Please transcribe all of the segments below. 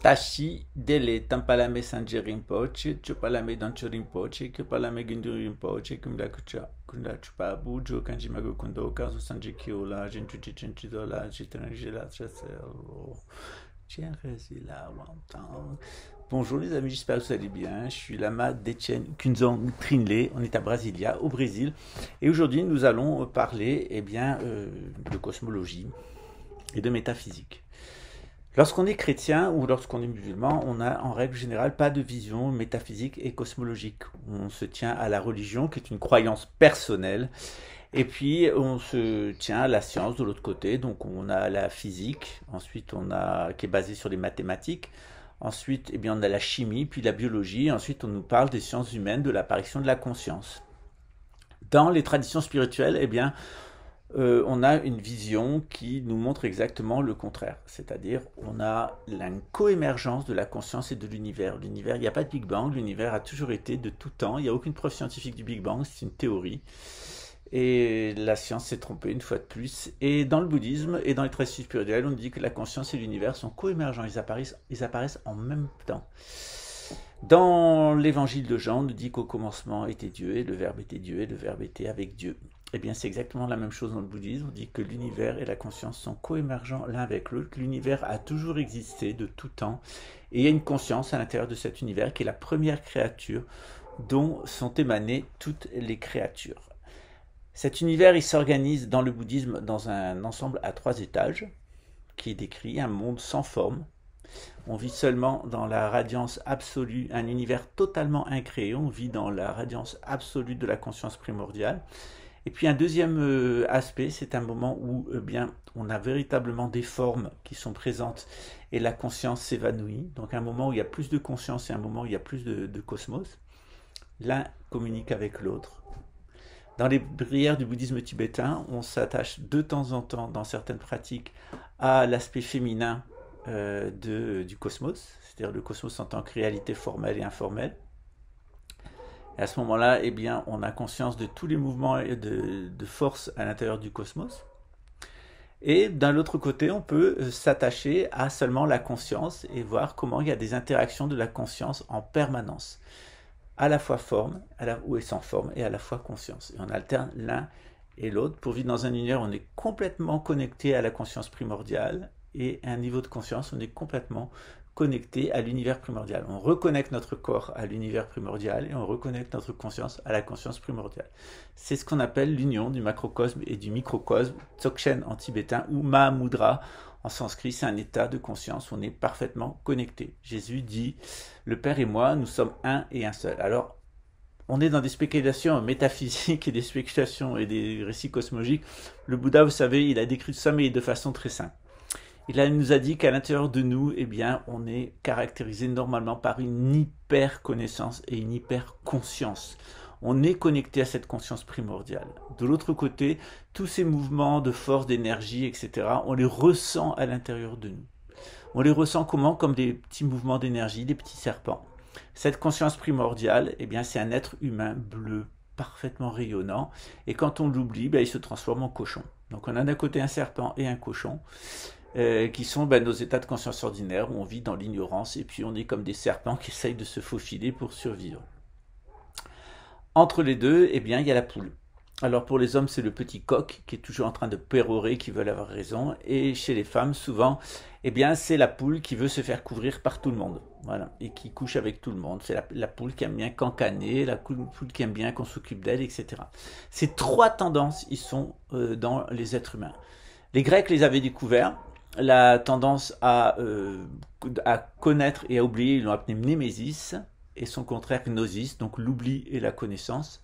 Tashi dele tampalame sanje rinpoche, chopalame dancho rinpoche, chopalame gindu rinpoche, kunda chupa bujo, kanji mago kundo, kazu sanje kiola, jenchuchi chenchidola, chitranjela chaselo. Tiens, là, wantan. Bonjour les amis, j'espère que vous allez bien. Je suis Lama Dechen Kunzang Trinley, on est à Brasilia, au Brésil. Et aujourd'hui, nous allons parler de cosmologie et de métaphysique. Lorsqu'on est chrétien ou lorsqu'on est musulman, on n'a en règle générale pas de vision métaphysique et cosmologique. On se tient à la religion qui est une croyance personnelle et puis on se tient à la science de l'autre côté. Donc on a la physique, ensuite qui est basée sur les mathématiques, ensuite on a la chimie, puis la biologie, ensuite on nous parle des sciences humaines, de l'apparition de la conscience. Dans les traditions spirituelles, on a une vision qui nous montre exactement le contraire. C'est-à-dire, on a une coémergence de la conscience et de l'univers. L'univers, il n'y a pas de Big Bang, l'univers a toujours été de tout temps. Il n'y a aucune preuve scientifique du Big Bang, c'est une théorie. Et la science s'est trompée une fois de plus. Et dans le bouddhisme et dans les traditions spirituelles, on dit que la conscience et l'univers sont coémergents, ils apparaissent en même temps. Dans l'évangile de Jean, on nous dit qu'au commencement était Dieu, et le Verbe était Dieu, et le Verbe était avec Dieu. Eh bien, c'est exactement la même chose dans le bouddhisme. On dit que l'univers et la conscience sont coémergents l'un avec l'autre. L'univers a toujours existé de tout temps. Et il y a une conscience à l'intérieur de cet univers qui est la première créature dont sont émanées toutes les créatures. Cet univers, il s'organise dans le bouddhisme dans un ensemble à 3 étages qui est décrit, un monde sans forme. On vit seulement dans la radiance absolue, un univers totalement incréé. On vit dans la radiance absolue de la conscience primordiale. Et puis un deuxième aspect, c'est un moment où on a véritablement des formes qui sont présentes et la conscience s'évanouit. Donc un moment où il y a plus de conscience et un moment où il y a plus de cosmos. L'un communique avec l'autre. Dans les prières du bouddhisme tibétain, on s'attache de temps en temps, dans certaines pratiques, à l'aspect féminin du cosmos, c'est-à-dire le cosmos en tant que réalité formelle et informelle. Et à ce moment-là, on a conscience de tous les mouvements de force à l'intérieur du cosmos. Et d'un autre côté, on peut s'attacher à seulement la conscience et voir comment il y a des interactions de la conscience en permanence. À la fois forme, ou sans forme, et à la fois conscience. Et on alterne l'un et l'autre. Pour vivre dans un univers, on est complètement connecté à la conscience primordiale, et à un niveau de conscience, on est complètement connecté à l'univers primordial. On reconnecte notre corps à l'univers primordial et on reconnecte notre conscience à la conscience primordiale. C'est ce qu'on appelle l'union du macrocosme et du microcosme, Dzogchen en tibétain ou Mahamudra en sanskrit, c'est un état de conscience où on est parfaitement connecté. Jésus dit, le Père et moi, nous sommes un et un seul. Alors, on est dans des spéculations métaphysiques et des spéculations et des récits cosmologiques. Le Bouddha, vous savez, il a décrit ça, mais de façon très simple. Il nous a dit qu'à l'intérieur de nous, on est caractérisé normalement par une hyper-connaissance et une hyper-conscience. On est connecté à cette conscience primordiale. De l'autre côté, tous ces mouvements de force, d'énergie, etc., on les ressent à l'intérieur de nous. On les ressent comment? Comme des petits mouvements d'énergie, des petits serpents. Cette conscience primordiale, c'est un être humain bleu, parfaitement rayonnant, et quand on l'oublie, il se transforme en cochon. Donc on a d'un côté un serpent et un cochon, qui sont nos états de conscience ordinaires où on vit dans l'ignorance et puis on est comme des serpents qui essayent de se faufiler pour survivre. Entre les deux, il y a la poule. Alors pour les hommes, c'est le petit coq qui est toujours en train de pérorer, qui veut avoir raison. Et chez les femmes, souvent, c'est la poule qui veut se faire couvrir par tout le monde. Voilà, et qui couche avec tout le monde. C'est la poule qui aime bien cancaner, la poule qui aime bien qu'on s'occupe d'elle, etc. Ces 3 tendances, ils sont dans les êtres humains. Les Grecs les avaient découverts. La tendance à connaître et à oublier, ils l'ont appelé mnémésis, et son contraire gnosis, donc l'oubli et la connaissance.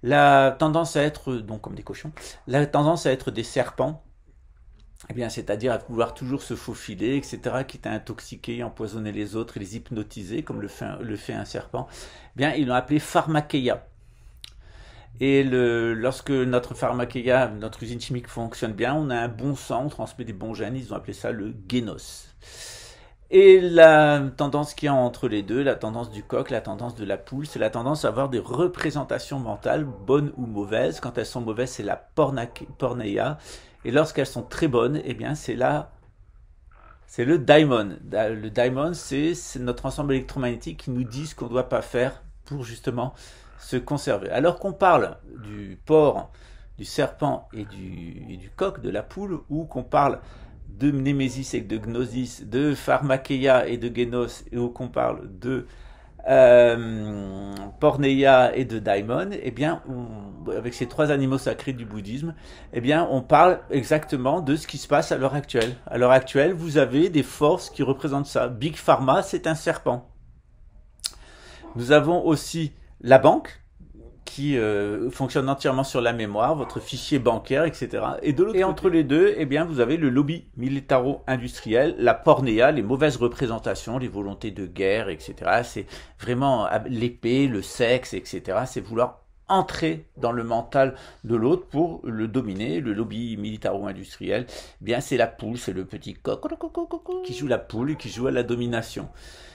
La tendance à être, donc comme des cochons, la tendance à être des serpents, c'est-à-dire à vouloir toujours se faufiler, etc., quitte à intoxiquer, empoisonner les autres et les hypnotiser, comme le fait un serpent, ils l'ont appelé pharmakeia. Et lorsque notre pharmakeia, notre usine chimique fonctionne bien, on a un bon sang, on transmet des bons gènes, ils ont appelé ça le génos. Et la tendance qu'il y a entre les deux, la tendance du coq, la tendance de la poule, c'est la tendance à avoir des représentations mentales, bonnes ou mauvaises. Quand elles sont mauvaises, c'est la porneia. Et lorsqu'elles sont très bonnes, c'est la c'est le daimon. Le daimon, c'est notre ensemble électromagnétique qui nous dit ce qu'on ne doit pas faire pour justement se conserver. Alors qu'on parle du porc, du serpent et du coq, de la poule, ou qu'on parle de Némésis et de Gnosis, de Pharmakeia et de Génos, et où qu'on parle de Porneia et de Daimon, eh bien, avec ces trois animaux sacrés du bouddhisme, eh bien, on parle exactement de ce qui se passe à l'heure actuelle. À l'heure actuelle, vous avez des forces qui représentent ça. Big Pharma, c'est un serpent. Nous avons aussi la banque, qui fonctionne entièrement sur la mémoire, votre fichier bancaire, etc. Et de l'autre côté, entre les deux, eh bien, vous avez le lobby militaro-industriel, la pornéa, les mauvaises représentations, les volontés de guerre, etc. C'est vraiment l'épée, le sexe, etc. C'est vouloir entrer dans le mental de l'autre pour le dominer. Le lobby militaro-industriel, eh bien, c'est la poule, c'est le petit coq qui joue la poule et qui joue à la domination.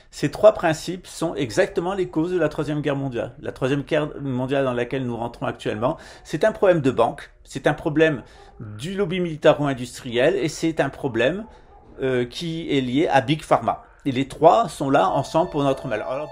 Ces trois principes sont exactement les causes de la Troisième Guerre mondiale. La Troisième Guerre mondiale dans laquelle nous rentrons actuellement, c'est un problème de banque, c'est un problème du lobby militaro-industriel et c'est un problème qui est lié à Big Pharma. Et les trois sont là ensemble pour notre malheur. Alors,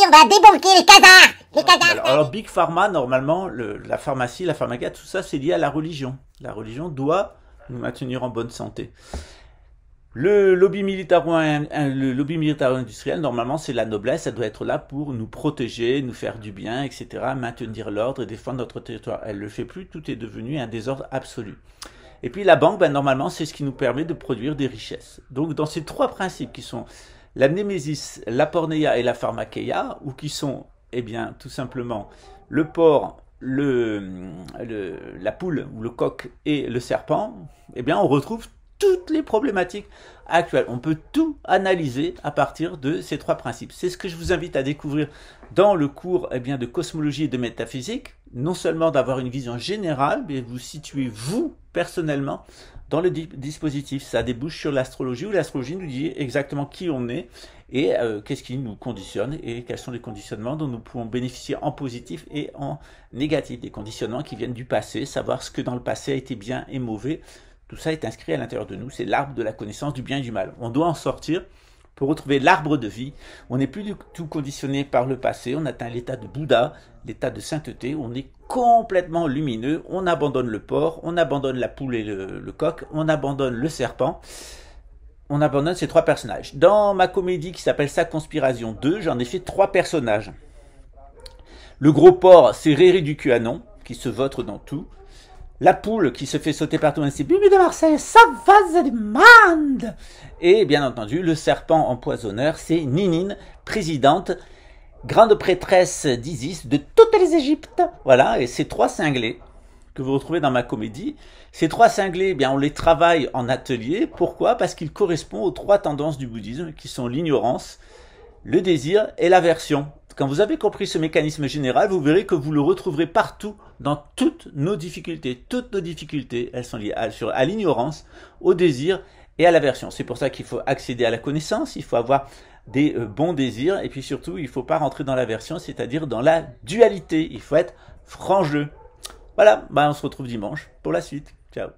on va débunker les casards. Alors Big Pharma, normalement, la pharmacie, la pharmacia, tout ça, c'est lié à la religion. La religion doit nous maintenir en bonne santé. Le lobby militaro-industriel, normalement, c'est la noblesse. Ça doit être là pour nous protéger, nous faire du bien, etc., maintenir l'ordre et défendre notre territoire. Elle ne le fait plus, tout est devenu un désordre absolu. Et puis la banque, normalement, c'est ce qui nous permet de produire des richesses. Donc dans ces trois principes qui sont la Némésis, la Pornéa et la Pharmakeia, ou qui sont, eh bien, tout simplement le porc, la poule ou le coq et le serpent, eh bien, on retrouve toutes les problématiques actuelles. On peut tout analyser à partir de ces trois principes. C'est ce que je vous invite à découvrir dans le cours de cosmologie et de métaphysique. Non seulement d'avoir une vision générale, mais vous situez vous, personnellement, dans le dispositif. Ça débouche sur l'astrologie, où l'astrologie nous dit exactement qui on est et qu'est-ce qui nous conditionne et quels sont les conditionnements dont nous pouvons bénéficier en positif et en négatif. Des conditionnements qui viennent du passé, savoir ce que dans le passé a été bien et mauvais. Tout ça est inscrit à l'intérieur de nous, c'est l'arbre de la connaissance du bien et du mal. On doit en sortir pour retrouver l'arbre de vie. On n'est plus du tout conditionné par le passé, on atteint l'état de Bouddha, l'état de sainteté, on est complètement lumineux, on abandonne le porc, on abandonne la poule et le coq, on abandonne le serpent, on abandonne ces trois personnages. Dans ma comédie qui s'appelle Sa Conspiration 2, j'en ai fait trois personnages. Le gros porc, c'est Réré du QAnon, qui se vautre dans tout. La poule qui se fait sauter partout, c'est Bibi de Marseille, ça va, ça demande. Et bien entendu, le serpent empoisonneur, c'est Ninine, présidente, grande prêtresse d'Isis de toutes les Égyptes. Voilà, et ces trois cinglés que vous retrouvez dans ma comédie, ces trois cinglés, eh bien, on les travaille en atelier. Pourquoi? Parce qu'ils correspondent aux trois tendances du bouddhisme, qui sont l'ignorance, le désir et l'aversion. Quand vous avez compris ce mécanisme général, vous verrez que vous le retrouverez partout dans toutes nos difficultés. Toutes nos difficultés, elles sont liées à l'ignorance, au désir et à l'aversion. C'est pour ça qu'il faut accéder à la connaissance, il faut avoir des bons désirs, et puis surtout, il ne faut pas rentrer dans l'aversion, c'est-à-dire dans la dualité. Il faut être franc-jeu. Voilà, on se retrouve dimanche pour la suite. Ciao.